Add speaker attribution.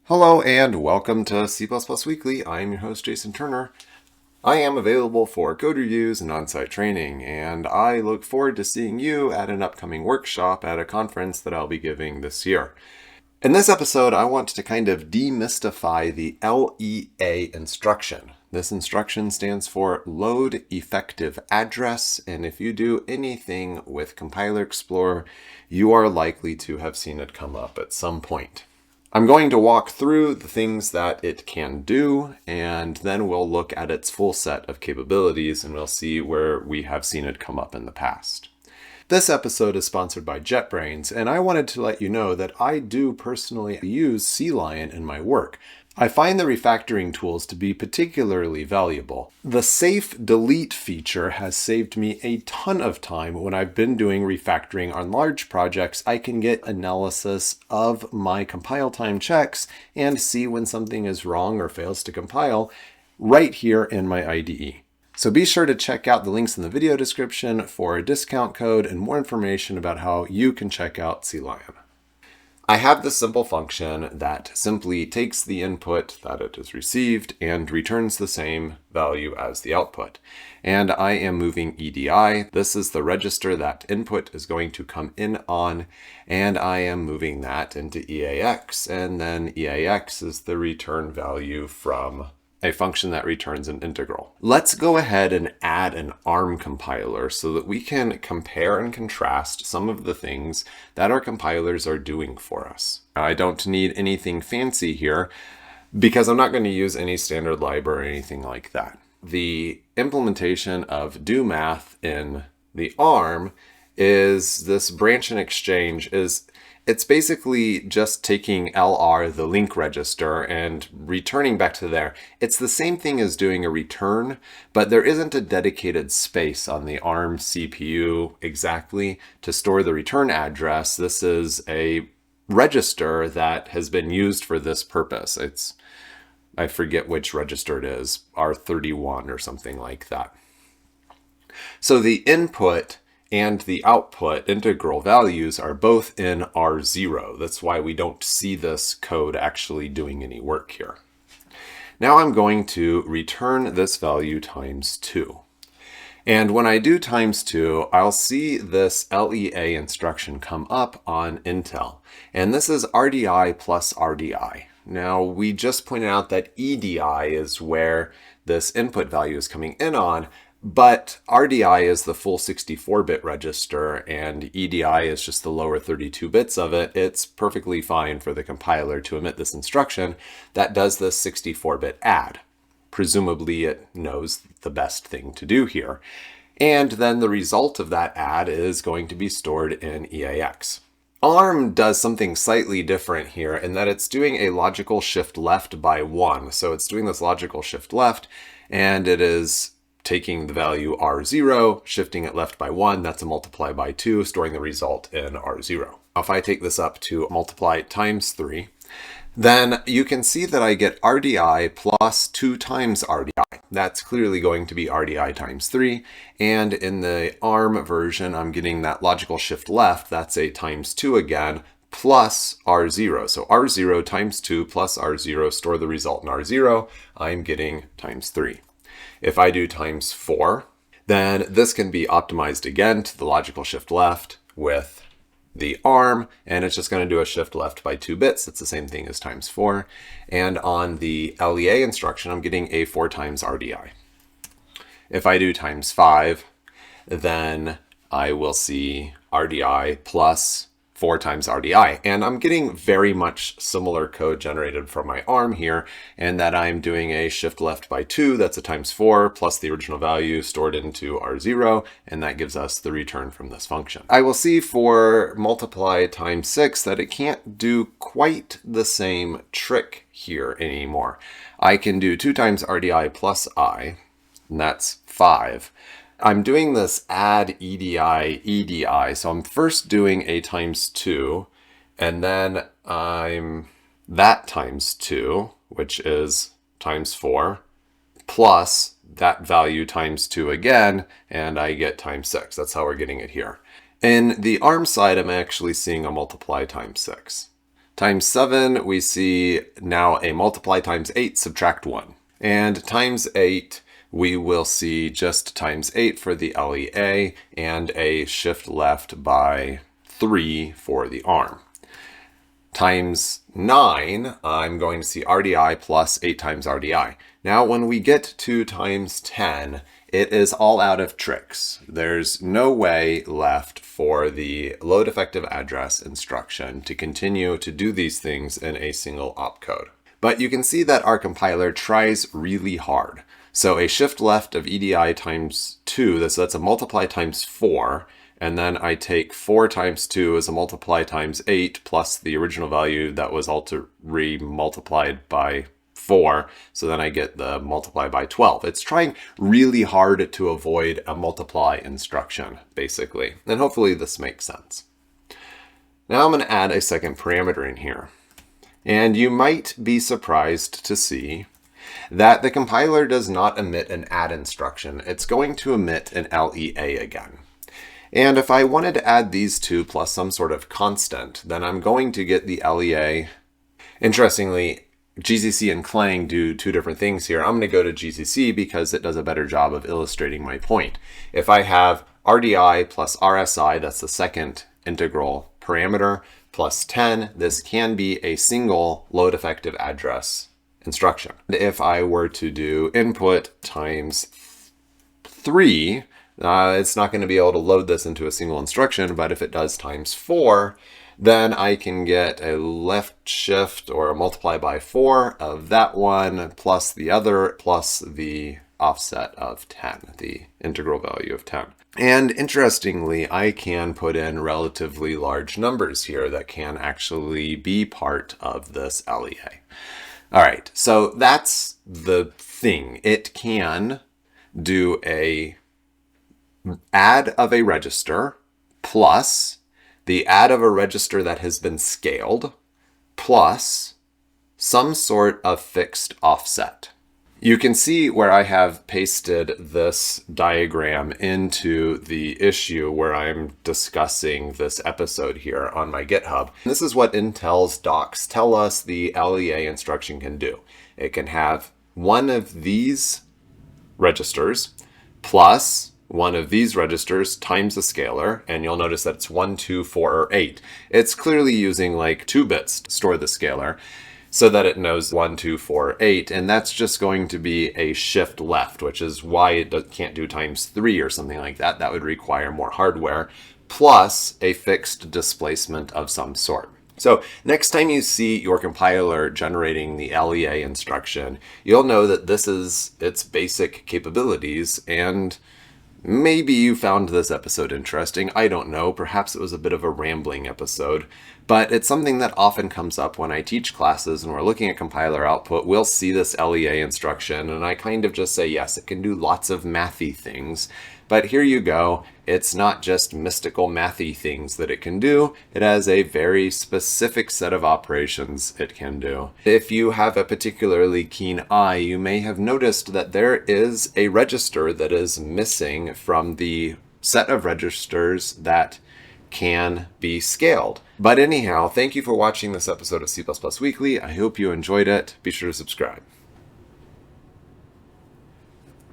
Speaker 1: Hello and welcome to C++ Weekly. I am your host, Jason Turner. I am available for code reviews and on-site training, and I look forward to seeing you at an upcoming workshop at a conference that I'll be giving this year. In this episode, I want to kind of demystify the LEA instruction. This instruction stands for Load Effective Address, and if you do anything with Compiler Explorer, you are likely to have seen it come up at some point. I'm going to walk through the things that it can do, and then we'll look at its full set of capabilities, and we'll see where we have seen it come up in the past. This episode is sponsored by JetBrains, and I wanted to let you know that I do personally use CLion in my work. I find the refactoring tools to be particularly valuable. The safe delete feature has saved me a ton of time when I've been doing refactoring on large projects. I can get analysis of my compile time checks and see when something is wrong or fails to compile right here in my IDE. So be sure to check out the links in the video description for a discount code and more information about how you can check out CLion. I have this simple function that simply takes the input that it has received and returns the same value as the output. And I am moving EDI. This is the register that input is going to come in on, and I am moving that into EAX. And then EAX is the return value from a function that returns an integral. Let's go ahead and add an ARM compiler so that we can compare and contrast some of the things that our compilers are doing for us. I don't need anything fancy here because I'm not going to use any standard library or anything like that. The implementation of do math in the ARM is this branch and exchange it's basically just taking LR, the link register, and returning back to there. It's the same thing as doing a return, but there isn't a dedicated space on the ARM CPU exactly to store the return address. This is a register that has been used for this purpose. I forget which register it is, R31 or something like that. So the input and the output integral values are both in R0. That's why we don't see this code actually doing any work here. Now I'm going to return this value times 2. And when I do times 2, I'll see this LEA instruction come up on Intel. And this is RDI plus RDI. Now we just pointed out that EDI is where this input value is coming in on, but RDI is the full 64-bit register and EDI is just the lower 32 bits of it. It's perfectly fine for the compiler to emit this instruction that does this 64-bit add. Presumably it knows the best thing to do here. And then the result of that add is going to be stored in EAX. ARM does something slightly different here in that it's doing a logical shift left by 1. So it's doing this logical shift left, and it is taking the value R0, shifting it left by 1, that's a multiply by 2, storing the result in R0. If I take this up to multiply times 3, then you can see that I get RDI plus 2 times RDI. That's clearly going to be RDI times 3. And in the ARM version, I'm getting that logical shift left. That's a times 2 again, plus R0. So R0 times 2 plus R0, store the result in R0. I'm getting times 3. If I do times 4, then this can be optimized again to the logical shift left with the ARM, and it's just going to do a shift left by 2 bits. It's the same thing as times 4. And on the LEA instruction, I'm getting a 4 times RDI. If I do times 5, then I will see RDI plus 4 times RDI. And I'm getting very much similar code generated from my ARM here, and that I'm doing a shift left by 2, that's a times 4, plus the original value stored into R0, and that gives us the return from this function. I will see for multiply times 6 that it can't do quite the same trick here anymore. I can do 2 times RDI plus I, and that's 5. I'm doing this add EDI, so I'm first doing a times 2, and then I'm that times 2, which is times 4, plus that value times 2 again, and I get times 6. That's how we're getting it here. In the ARM side, I'm actually seeing a multiply times 6. Times 7, we see now a multiply times 8, subtract 1. And times 8, we will see just times 8 for the LEA and a shift left by 3 for the arm. Times 9, I'm going to see RDI plus 8 times RDI. Now, when we get to times 10, it is all out of tricks. There's no way left for the load effective address instruction to continue to do these things in a single opcode. But you can see that our compiler tries really hard. So a shift left of EDI times 2, so that's a multiply times 4, and then I take 4 times 2 as a multiply times 8 plus the original value that was multiplied by 4, so then I get the multiply by 12. It's trying really hard to avoid a multiply instruction, basically. And hopefully this makes sense. Now I'm going to add a second parameter in here. And you might be surprised to see that the compiler does not emit an add instruction. It's going to emit an LEA again. And if I wanted to add these two plus some sort of constant, then I'm going to get the LEA. Interestingly, GCC and Clang do two different things here. I'm going to go to GCC because it does a better job of illustrating my point. If I have RDI plus RSI, that's the second integral parameter, plus 10, this can be a single load effective address instruction. If I were to do input times 3, it's not going to be able to load this into a single instruction, but if it does times 4, then I can get a left shift or a multiply by 4 of that one plus the other plus the offset of 10, the integral value of 10. And interestingly, I can put in relatively large numbers here that can actually be part of this LEA. All right, so that's the thing. It can do a add of a register plus the add of a register that has been scaled plus some sort of fixed offset. You can see where I have pasted this diagram into the issue where I'm discussing this episode here on my GitHub. This is what Intel's docs tell us the LEA instruction can do. It can have one of these registers plus one of these registers times the scalar, and you'll notice that it's 1, 2, 4, or 8. It's clearly using like 2 bits to store the scalar so that it knows 1, 2, 4, 8, and that's just going to be a shift left, which is why it can't do times 3 or something like that. That would require more hardware, plus a fixed displacement of some sort. So next time you see your compiler generating the LEA instruction, you'll know that this is its basic capabilities, and maybe you found this episode interesting. I don't know. Perhaps it was a bit of a rambling episode, but it's something that often comes up when I teach classes and we're looking at compiler output. We'll see this LEA instruction and I kind of just say, yes, it can do lots of mathy things, but here you go. It's not just mystical mathy things that it can do. It has a very specific set of operations it can do. If you have a particularly keen eye, you may have noticed that there is a register that is missing from the set of registers that can be scaled. But anyhow, thank you for watching this episode of C++ Weekly. I hope you enjoyed it. Be sure to subscribe.